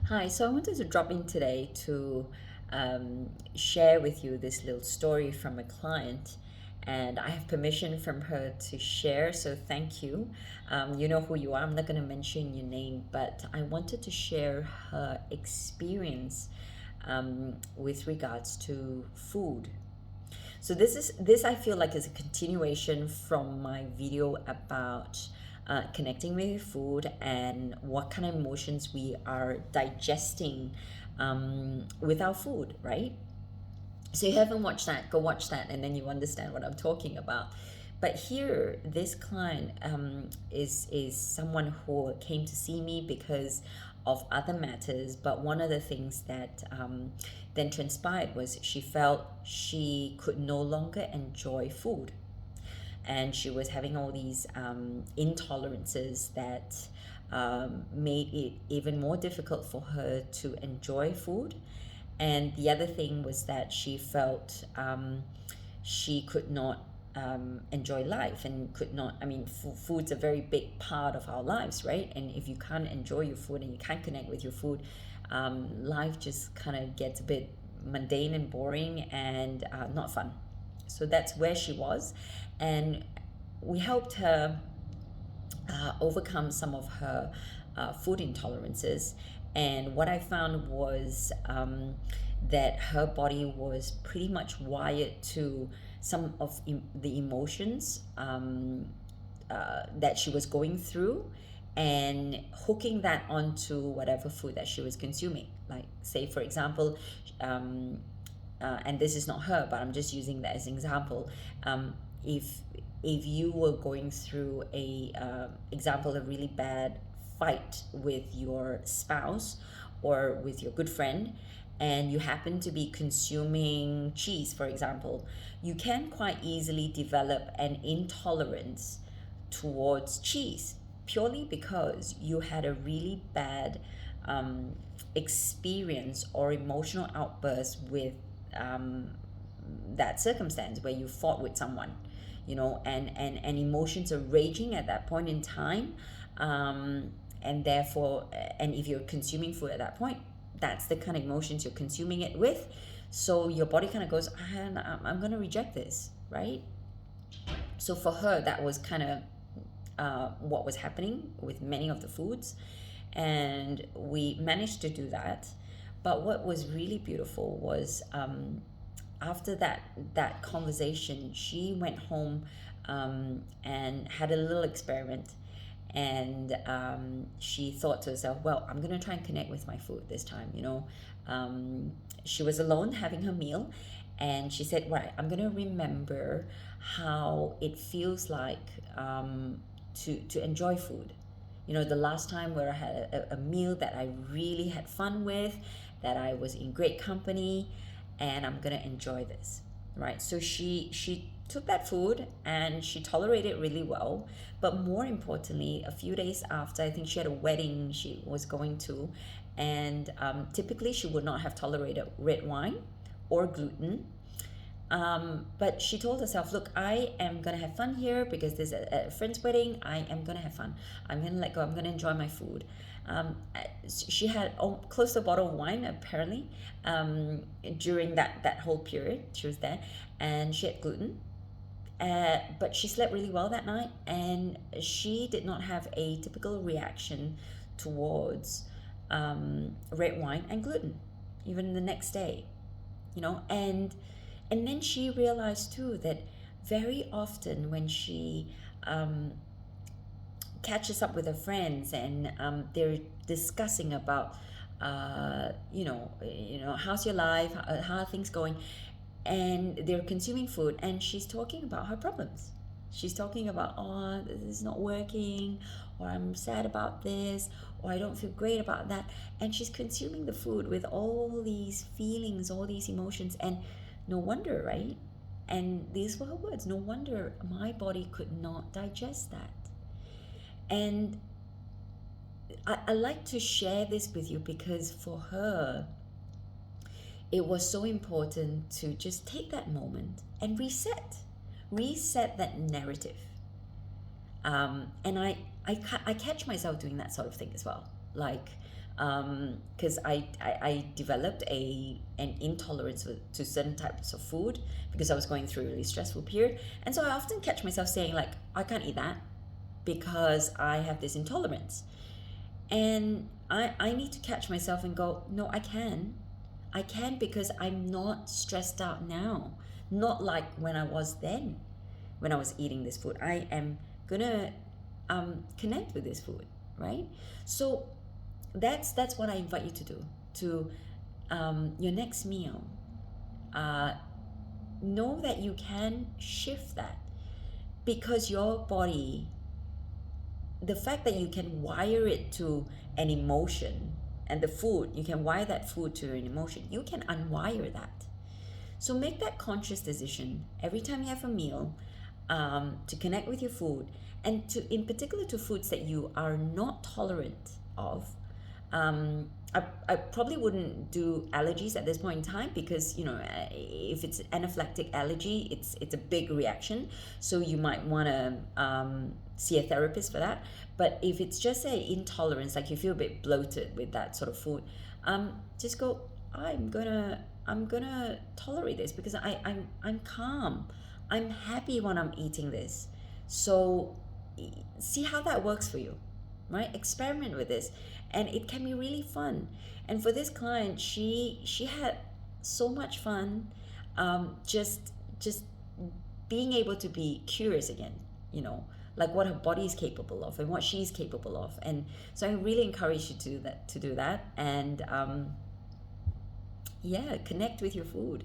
Hi, so I wanted to drop in today to share with you this little story from a client, and I have permission from her to share, so thank you. You know who you are, I'm not going to mention your name, but I wanted to share her experience with regards to food. So this I feel like is a continuation from my video about connecting with food and what kind of emotions we are digesting with our food, right? So you haven't watched that, go watch that, and then you understand what I'm talking about. But here, this client is someone who came to see me because of other matters. But one of the things that then transpired was she felt she could no longer enjoy food, and she was having all these intolerances that made it even more difficult for her to enjoy food. And the other thing was that she felt she could not enjoy life and could not. I mean, food's a very big part of our lives, right? And if you can't enjoy your food and you can't connect with your food, life just kind of gets a bit mundane and boring and not fun. So that's where she was. And we helped her overcome some of her food intolerances. And what I found was that her body was pretty much wired to some of the emotions that she was going through, and hooking that onto whatever food that she was consuming. Like, say, for example, um, and this is not her, but I'm just using that as an example. If if you were going through a example, a really bad fight with your spouse or with your good friend, and you happen to be consuming cheese, for example, you can quite easily develop an intolerance towards cheese, purely because you had a really bad um, experience or emotional outburst with um, that circumstance where you fought with someone, and emotions are raging at that point in time. And therefore, and if you're consuming food at that point, that's the kind of emotions you're consuming it with. So your body kind of goes, I'm going to reject this, right? So for her, that was kind of what was happening with many of the foods. And we managed to do that. But what was really beautiful was after that conversation, she went home and had a little experiment. And she thought to herself, well, I'm going to try and connect with my food this time. um, she was alone having her meal, and she said, right, I'm going to remember how it feels like to enjoy food. The last time where I had a meal that I really had fun with, that I was in great company, and I'm gonna enjoy this, right? So she took that food and she tolerated it really well. But more importantly, a few days after, I think she had a wedding she was going to, and typically she would not have tolerated red wine or gluten. But she told herself, look, I am going to have fun here because there's a friend's wedding. I am going to have fun. I'm going to let go. I'm going to enjoy my food. She had close to a bottle of wine, apparently, during that whole period. She was there, and she had gluten. But she slept really well that night, and she did not have a typical reaction towards red wine and gluten, even the next day. And then she realized too that very often when she um, catches up with her friends, and they're discussing about how's your life, how are things going, and they're consuming food, and she's talking about her problems. She's talking about, oh, this is not working, or I'm sad about this, or I don't feel great about that. And she's consuming the food with all these feelings, all these emotions. And no wonder, right? And these were her words: no wonder my body could not digest that. And I like to share this with you because for her, it was so important to just take that moment and reset that narrative. And I catch myself doing that sort of thing as well. Like, because I developed an intolerance to certain types of food because I was going through a really stressful period. And so I often catch myself saying, like, I can't eat that because I have this intolerance. And I need to catch myself and go, no, I can. I can because I'm not stressed out now. Not like when I was then, when I was eating this food. I am gonna connect with this food, right? So that's what I invite you to do. To your next meal, uh, know that you can shift that because your body, the fact that you can wire it to an emotion, and the food, you can wire that food to an emotion, you can unwire that. So make that conscious decision every time you have a meal, to connect with your food, and to, in particular, to foods that you are not tolerant of. I probably wouldn't do allergies at this point in time because, you know, if it's anaphylactic allergy, it's a big reaction, so you might want to see a therapist for that. But if it's just a intolerance, like you feel a bit bloated with that sort of food, just go, I'm gonna tolerate this because I'm calm, I'm happy when I'm eating this. So see how that works for you, right? Experiment with this, and it can be really fun. And for this client, she had so much fun, just being able to be curious again, you know, like what her body is capable of and what she's capable of. And so I really encourage you to do that, and yeah, connect with your food.